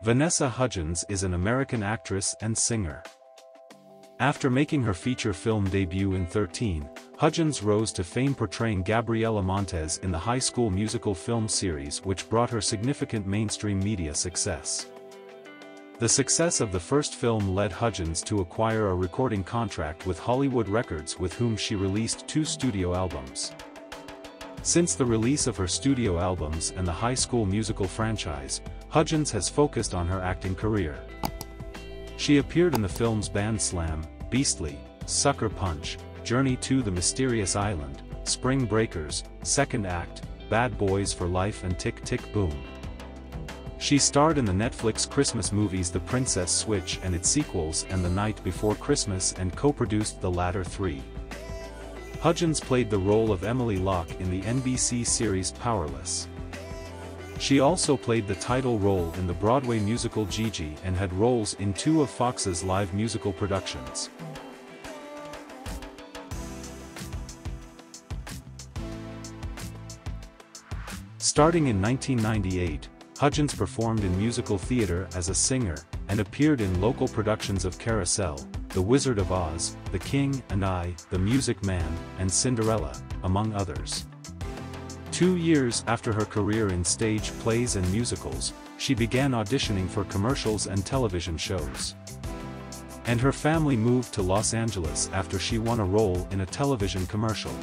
Vanessa Hudgens is an American actress and singer. After making her feature film debut in 13, Hudgens rose to fame portraying Gabriella Montez in the High School Musical film series, which brought her significant mainstream media success. The success of the first film led Hudgens to acquire a recording contract with Hollywood Records, with whom she released 2 studio albums. Since the release of her studio albums and the High School Musical franchise, Hudgens has focused on her acting career. She appeared in the films Band Slam, Beastly, Sucker Punch, Journey to the Mysterious Island, Spring Breakers, Second Act, Bad Boys for Life and Tick Tick Boom. She starred in the Netflix Christmas movies The Princess Switch and its sequels and The Night Before Christmas, and co-produced the latter 3. Hudgens played the role of Emily Locke in the NBC series Powerless. She also played the title role in the Broadway musical Gigi and had roles in 2 of Fox's live musical productions. Starting in 1998, Hudgens performed in musical theater as a singer, and appeared in local productions of Carousel, The Wizard of Oz, The King and I, The Music Man, and Cinderella, among others. 2 years after her career in stage plays and musicals, she began auditioning for commercials and television shows. And her family moved to Los Angeles after she won a role in a television commercial.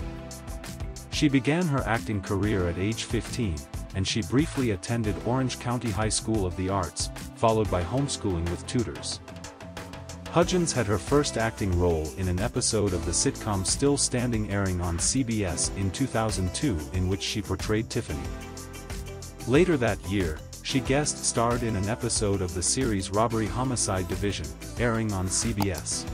She began her acting career at age 15, and she briefly attended Orange County High School of the Arts, followed by homeschooling with tutors. Hudgens had her first acting role in an episode of the sitcom Still Standing, airing on CBS in 2002, in which she portrayed Tiffany. Later that year, she guest starred in an episode of the series Robbery Homicide Division, airing on CBS.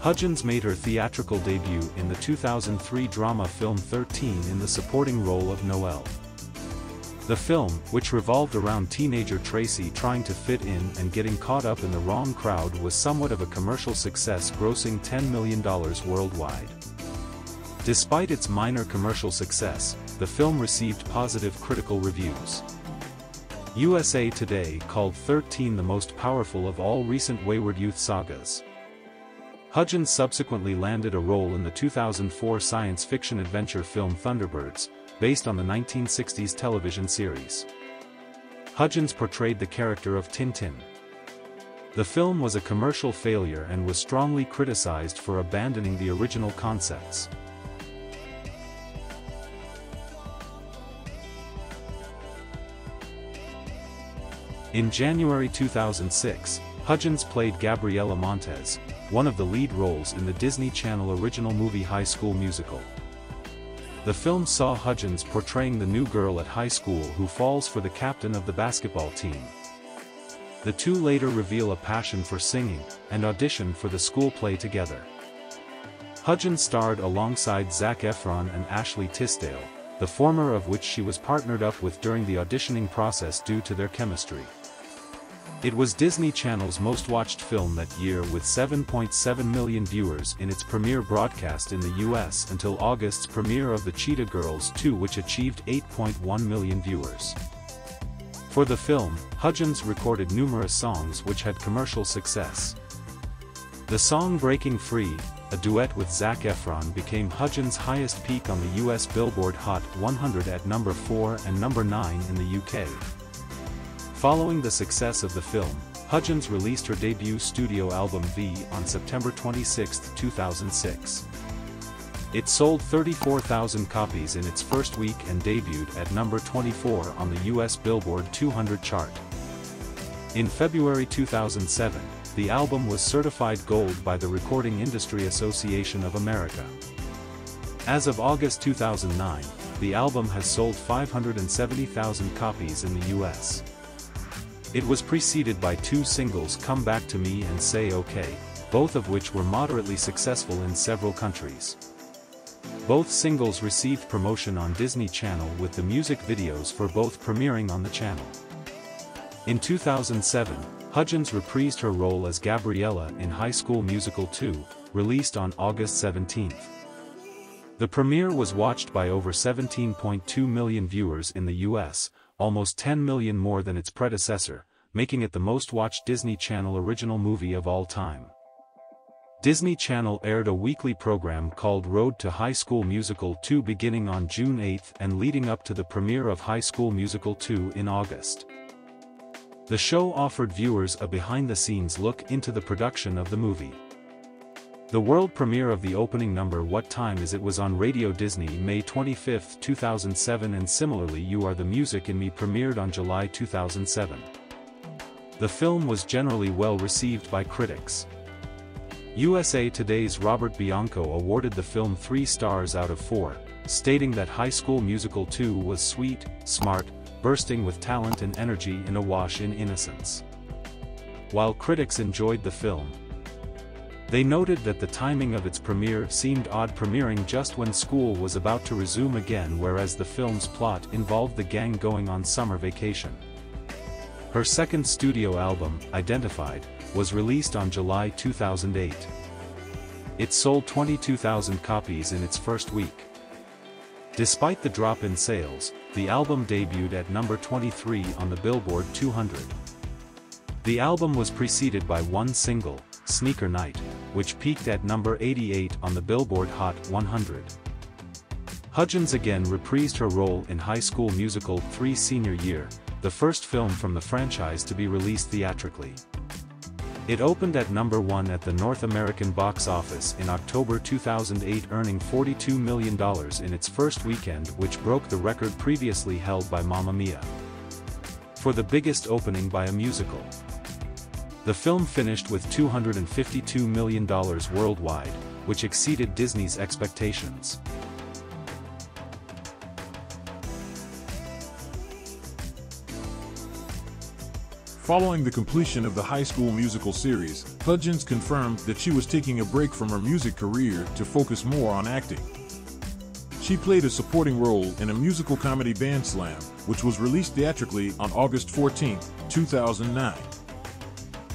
Hudgens made her theatrical debut in the 2003 drama film 13 in the supporting role of Noelle. The film, which revolved around teenager Tracy trying to fit in and getting caught up in the wrong crowd, was somewhat of a commercial success, grossing $10 million worldwide. Despite its minor commercial success, the film received positive critical reviews. USA Today called 13 the most powerful of all recent Wayward Youth sagas. Hudgens subsequently landed a role in the 2004 science fiction adventure film Thunderbirds, based on the 1960s television series. Hudgens portrayed the character of Tintin. The film was a commercial failure and was strongly criticized for abandoning the original concepts. In January 2006, Hudgens played Gabriella Montez, one of the lead roles in the Disney Channel original movie High School Musical. The film saw Hudgens portraying the new girl at high school who falls for the captain of the basketball team. The two later reveal a passion for singing, and audition for the school play together. Hudgens starred alongside Zac Efron and Ashley Tisdale, the former of which she was partnered up with during the auditioning process due to their chemistry. It was Disney Channel's most watched film that year, with 7.7 million viewers in its premiere broadcast in the US until August's premiere of The Cheetah Girls 2, which achieved 8.1 million viewers. For the film, Hudgens recorded numerous songs which had commercial success. The song Breaking Free, a duet with Zac Efron, became Hudgens' highest peak on the US Billboard Hot 100 at number 4 and number 9 in the UK. Following the success of the film, Hudgens released her debut studio album V on September 26, 2006. It sold 34,000 copies in its first week and debuted at number 24 on the US Billboard 200 chart. In February 2007, the album was certified gold by the Recording Industry Association of America. As of August 2009, the album has sold 570,000 copies in the US. It was preceded by 2 singles, Come Back to Me and Say OK, both of which were moderately successful in several countries. Both singles received promotion on Disney Channel, with the music videos for both premiering on the channel. In 2007, Hudgens reprised her role as Gabriella in High School Musical 2, released on August 17. The premiere was watched by over 17.2 million viewers in the US, almost 10 million more than its predecessor, making it the most-watched Disney Channel original movie of all time. Disney Channel aired a weekly program called Road to High School Musical 2 beginning on June 8 and leading up to the premiere of High School Musical 2 in August. The show offered viewers a behind-the-scenes look into the production of the movie. The world premiere of the opening number What Time Is It was on Radio Disney May 25, 2007, and similarly You Are the Music in Me premiered on July 2007. The film was generally well received by critics. USA Today's Robert Bianco awarded the film 3 stars out of 4, stating that High School Musical 2 was sweet, smart, bursting with talent and energy and awash in innocence. While critics enjoyed the film, they noted that the timing of its premiere seemed odd, premiering just when school was about to resume again, whereas the film's plot involved the gang going on summer vacation. Her second studio album, Identified, was released on July 2008. It sold 22,000 copies in its first week. Despite the drop in sales, the album debuted at number 23 on the Billboard 200. The album was preceded by one single, Sneaker Night, which peaked at number 88 on the Billboard Hot 100. Hudgens again reprised her role in High School Musical 3 senior year, the first film from the franchise to be released theatrically. It opened at number 1 at the North American box office in October 2008, earning $42 million in its first weekend, which broke the record previously held by Mamma Mia for the biggest opening by a musical. The film finished with $252 million worldwide, which exceeded Disney's expectations. Following the completion of the High School Musical series, Hudgens confirmed that she was taking a break from her music career to focus more on acting. She played a supporting role in a musical comedy Band Slam, which was released theatrically on August 14, 2009.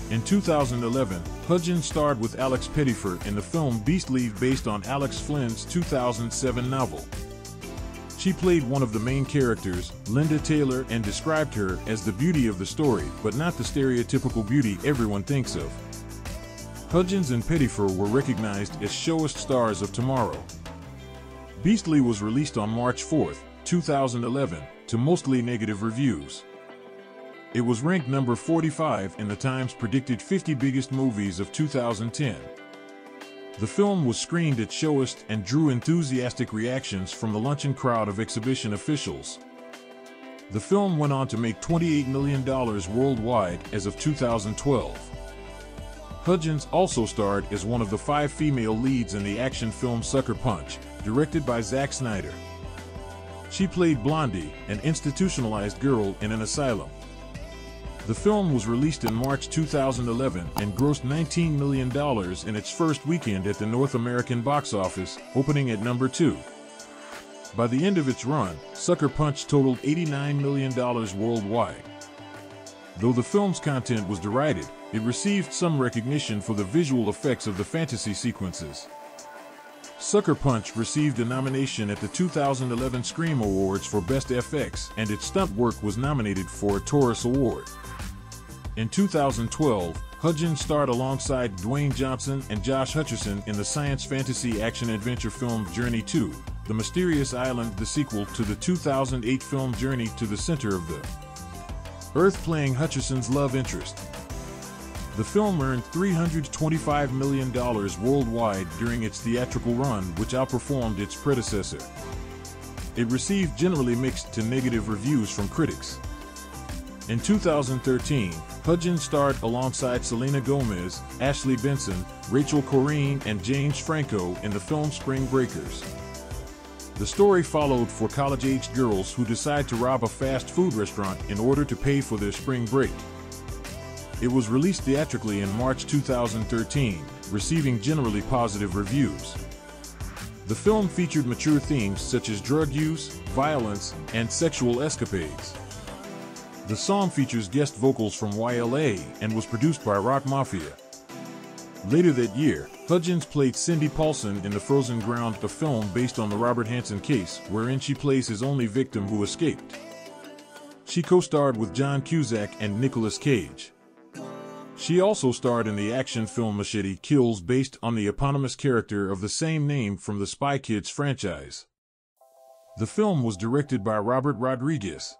In 2011, Hudgens starred with Alex Pettyfer in the film Beastly, based on Alex Flynn's 2007 novel. She played one of the main characters, Linda Taylor, and described her as the beauty of the story, but not the stereotypical beauty everyone thinks of. Hudgens and Pettyfer were recognized as showest stars of tomorrow. Beastly was released on March 4, 2011, to mostly negative reviews. It was ranked number 45 in the Times predicted 50 biggest movies of 2010. The film was screened at Showist and drew enthusiastic reactions from the luncheon crowd of exhibition officials. The film went on to make $28 million worldwide as of 2012. Hudgens also starred as one of the 5 female leads in the action film Sucker Punch, directed by Zack Snyder. She played Blondie, an institutionalized girl in an asylum. The film was released in March 2011 and grossed $19 million in its first weekend at the North American box office, opening at number 2. By the end of its run, Sucker Punch totaled $89 million worldwide. Though the film's content was derided, it received some recognition for the visual effects of the fantasy sequences. Sucker Punch received a nomination at the 2011 Scream Awards for Best FX, and its stunt work was nominated for a Taurus Award. In 2012, Hudgens starred alongside Dwayne Johnson and Josh Hutcherson in the science fantasy action-adventure film Journey to the Mysterious Island, the sequel to the 2008 film Journey to the Center of the Earth, playing Hutcherson's love interest. The film earned $325 million worldwide during its theatrical run, which outperformed its predecessor. It received generally mixed to negative reviews from critics. In 2013, Hudgens starred alongside Selena Gomez, Ashley Benson, Rachel Corrine, and James Franco in the film Spring Breakers. The story followed 4 college-aged girls who decide to rob a fast food restaurant in order to pay for their spring break. It was released theatrically in March 2013, receiving generally positive reviews. The film featured mature themes such as drug use, violence, and sexual escapades. The song features guest vocals from YLA and was produced by Rock Mafia. Later that year, Hudgens played Cindy Paulson in The Frozen Ground, a film based on the Robert Hansen case, wherein she plays his only victim who escaped. She co-starred with John Cusack and Nicolas Cage. She also starred in the action film Machete Kills, based on the eponymous character of the same name from the Spy Kids franchise. The film was directed by Robert Rodriguez.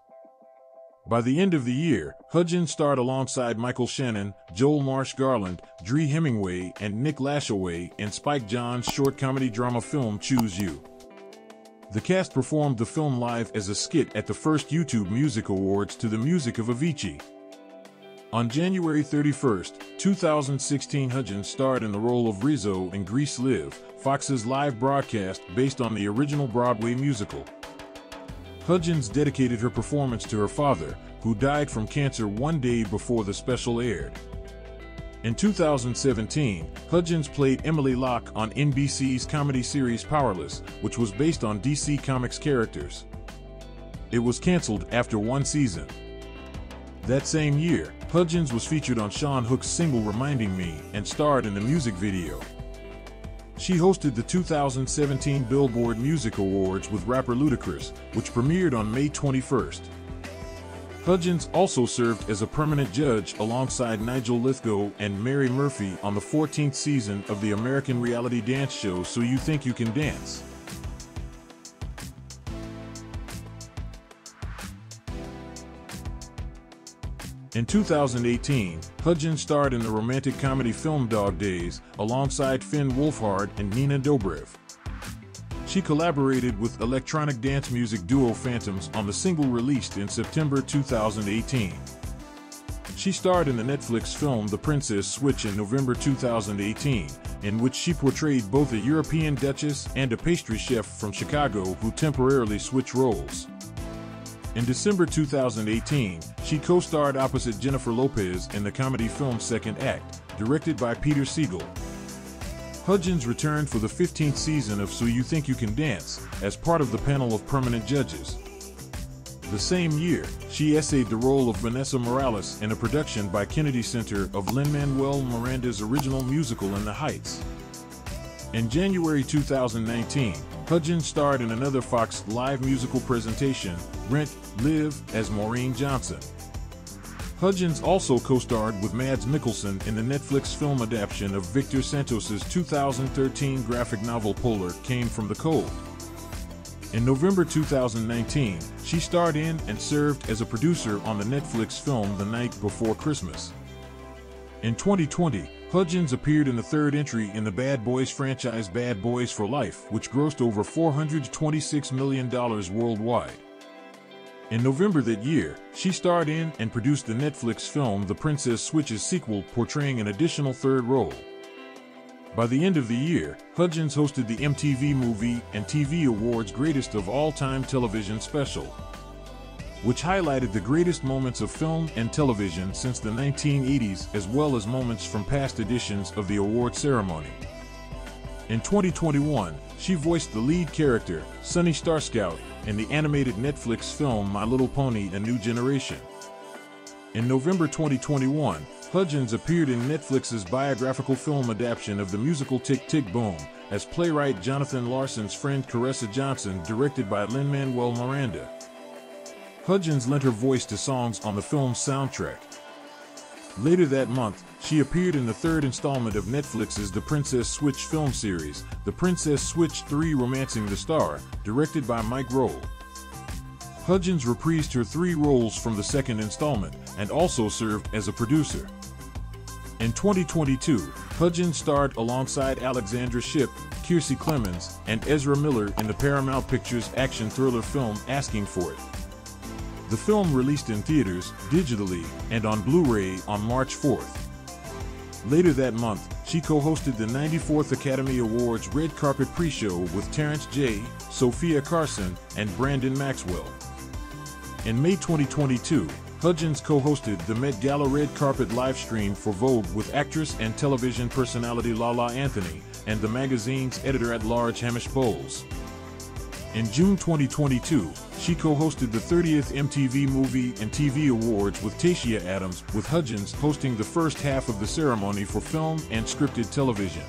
By the end of the year, Hudgens starred alongside Michael Shannon, Joel Marsh Garland, Dree Hemingway, and Nick Lashaway in Spike Jonze's short comedy drama film Choose You. The cast performed the film live as a skit at the first YouTube Music Awards to the music of Avicii. On January 31, 2016, Hudgens starred in the role of Rizzo in Grease Live, Fox's live broadcast based on the original Broadway musical. Hudgens dedicated her performance to her father, who died from cancer one day before the special aired. In 2017, Hudgens played Emily Locke on NBC's comedy series Powerless, which was based on DC Comics characters. It was canceled after one season. That same year, Hudgens was featured on Sean Hook's single Reminding Me and starred in the music video. She hosted the 2017 Billboard Music Awards with rapper Ludacris, which premiered on May 21st. Hudgens also served as a permanent judge alongside Nigel Lithgow and Mary Murphy on the 14th season of the American reality dance show So You Think You Can Dance. In 2018, Hudgens starred in the romantic comedy film Dog Days alongside Finn Wolfhard and Nina Dobrev. She collaborated with electronic dance music duo Phantoms on the single released in September 2018. She starred in the Netflix film The Princess Switch in November 2018, in which she portrayed both a European duchess and a pastry chef from Chicago who temporarily switch roles. In December 2018, she co-starred opposite Jennifer Lopez in the comedy film Second Act, directed by Peter Siegel. Hudgens returned for the 15th season of So You Think You Can Dance as part of the panel of permanent judges. The same year, she essayed the role of Vanessa Morales in a production by Kennedy Center of Lin-Manuel Miranda's original musical In the Heights. In January 2019, Hudgens starred in another Fox live musical presentation, Rent, Live, as Maureen Johnson. Hudgens also co-starred with Mads Mikkelsen in the Netflix film adaptation of Victor Santos's 2013 graphic novel Polar Came from the Cold. In November 2019, she starred in and served as a producer on the Netflix film The Night Before Christmas. In 2020, Hudgens appeared in the third entry in the Bad Boys franchise Bad Boys for Life, which grossed over $426 million worldwide. In November that year, she starred in and produced the Netflix film The Princess Switch's sequel, portraying an additional third role. By the end of the year, Hudgens hosted the MTV Movie and TV Awards Greatest of All Time Television Special, which highlighted the greatest moments of film and television since the 1980s, as well as moments from past editions of the award ceremony. In 2021, she voiced the lead character, Sunny Starscout, in the animated Netflix film My Little Pony: A New Generation. In November 2021, Hudgens appeared in Netflix's biographical film adaptation of the musical Tick, Tick, Boom as playwright Jonathan Larson's friend Caressa Johnson, directed by Lin-Manuel Miranda. Hudgens lent her voice to songs on the film's soundtrack. Later that month, she appeared in the third installment of Netflix's The Princess Switch film series, The Princess Switch 3: Romancing the Star, directed by Mike Roll. Hudgens reprised her 3 roles from the second installment and also served as a producer. In 2022, Hudgens starred alongside Alexandra Shipp, Kiersey Clemens, and Ezra Miller in the Paramount Pictures action thriller film Asking for It. The film released in theaters, digitally, and on Blu-ray on March 4th. Later that month, she co-hosted the 94th Academy Awards Red Carpet Pre-Show with Terrence J., Sophia Carson, and Brandon Maxwell. In May 2022, Hudgens co-hosted the Met Gala Red Carpet livestream for Vogue with actress and television personality Lala Anthony and the magazine's editor-at-large Hamish Bowles. In June 2022, she co-hosted the 30th MTV Movie and TV Awards with Tashia Adams, with Hudgens hosting the first half of the ceremony for film and scripted television.